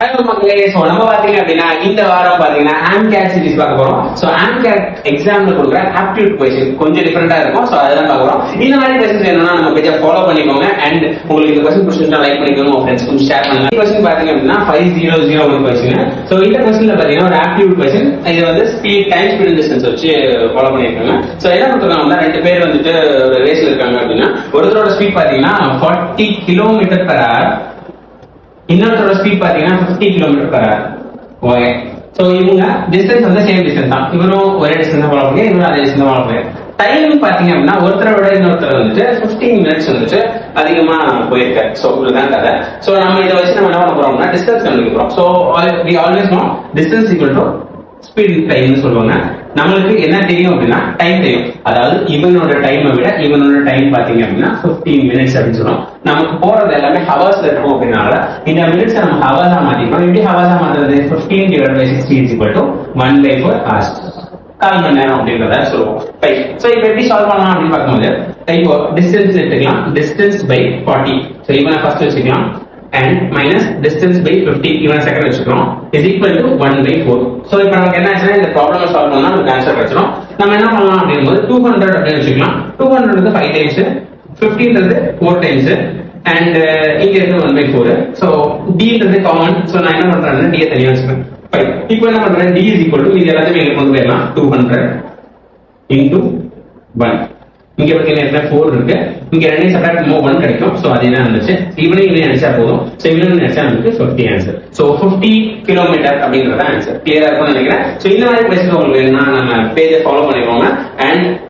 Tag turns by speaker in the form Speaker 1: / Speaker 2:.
Speaker 1: Hello மக்களே, so நம்ம பாத்தீங்க அப்படின்னா இந்த வாரம் பாத்தீங்கன்னா ஆம்கேட் சீரிஸ் பார்க்க போறோம். சோ ஆம்கேட் எக்ஸாம்ல கொடுக்குற ஆப்டிடியூட் கொஸ்டின் கொஞ்சம் டிஃபரெண்டா இருக்கும். சோ அதெல்லாம் பார்க்க போறோம். இந்த மாதிரி கொஸ்டின்ஸ் வேணும்னா நம்ம பேஜை ஃபாலோ பண்ணிக்கோங்க. அண்ட் உங்களுக்கு இந்த கொஸ்டின் பிடிச்சிருந்தா லைக் பண்ணிக்கோங்க, உங்க ஃப்ரெண்ட்ஸ்க்கு ஷேர் பண்ணுங்க. இந்த கொஸ்டின் பாத்தீங்க அப்படின்னா 5001 கொஸ்டின். சோ இந்த கொஸ்டின்ல பாத்தீங்கன்னா ஒரு ஆப்டிடியூட் கொஸ்டின். இது வந்து ஸ்பீட் டைம் ஸ்பீட் டிஸ்டன்ஸ் வச்சு ஃபாலோ பண்ணிருக்காங்க. சோ என்ன கொடுத்துருக்காங்க, ரெண்டு பேர் வந்துட்டு ஒரு ரேஸ்ல இருக்காங்க அப்படின்னா ஒருத்தரோட ஸ்பீட் பாத்தீங்கன்னா 40 km/h, இன்னொருத்தரோட ஸ்பீட் பாத்தீங்கன்னா 50 km/h. ஓகே, சோ இவங்க டிஸ்டன்ஸ் வந்து சேம் டிஸ்டன்ஸ் தான். இவரும் ஒரே டிஸ்டன்ஸ் ஃபாலோ பண்ணி, இவரும் அதே டிஸ்டன்ஸ் ஃபாலோ பண்ணி. டைம் பாத்தீங்க அப்படின்னா ஒருத்தரை விட இன்னொருத்தர் வந்துட்டு 15 மினிட்ஸ் வந்துட்டு அதிகமா போயிருக்காரு. சோ இதுதான் கதை. சோ நம்ம இதை வச்சு நம்ம என்ன பண்ண போறோம்னா டிஸ்டன்ஸ் கண்டுபிடிக்கிறோம். So we always know distance equal to speed டைம்னு சொல்லுவாங்க. நம்மளுக்கு என்ன தெரியும் அப்படின்னா டைம் தெரியும். அதாவது இவனோட டைமை விட இவனோட டைம் பாத்தீங்க அப்படின்னா 15 மினிட்ஸ் அப்படின்னு சொல்லுவோம். நமக்கு போறது எல்லாமே ஹவர்ஸ்ல இருக்கும் அப்படின்னால இந்த மினிட்ஸ் நம்ம ஹவர்ஸா மாத்திக்கிறோம். எப்படி ஹவர்ஸா மாத்துறது? 15/60 is equal to 1/4 hours, 4 மணி நேரம் அப்படின்றத சொல்லுவோம். சோ இப்போ எப்படி சால்வ் பண்ணலாம் அப்படின்னு பார்க்கும்போது இப்போ டிஸ்டன்ஸ் எடுத்துக்கலாம். Distance by 40. சோ இவனை ஃபர்ஸ்ட் வச்சுக்கலாம். And minus distance by 50, even second வச்சுக்கிறோம், is equal to 1/4. So இப்போ நமக்கு என்ன ஆச்சுன்னா இந்த ப்ராப்ளம் சால்வ் பண்ணா நமக்கு ஆன்சர் கிடைச்சிடும். நம்ம என்ன பண்ணலாம் அப்படிங்கும்போது 200 அப்படின்னு வச்சுக்கலாம். 200 வந்து 5 டைம்ஸ், 15 வந்து 4 டைம்ஸ், அண்ட் இங்க இருந்து 1/4. So டின்றது common. ஸோ நான் என்ன பண்றேன்னா டியை தனியாக வச்சுக்கிறேன். 5. இப்போ என்ன பண்றேன், டி இஸ் ஈக்குவல் டு இது எல்லாத்தையும் எங்க கொண்டு போயிடலாம். 200 into 1. இங்க பாத்தீங்கன்னா 4 இருக்கு. இங்க ரெண்டையும் செப்பரேட் பண்ணும்போது 1 கிடைக்கும். சோ அது என்ன வந்துச்சு, இவனையும் இவனையும் நினைச்சா போதும். சோ இவனையும் நினைச்சா நமக்கு 50 ஆன்சர். சோ 50 கிலோமீட்டர் அப்படிங்கறத ஆன்சர். கிளியரா இருக்கும்னு நினைக்கிறேன். சோ இந்த மாதிரி கொஸ்டின் உங்களுக்கு வேணும்னா நம்ம பேஜை ஃபாலோ பண்ணிக்கோங்க. அண்ட்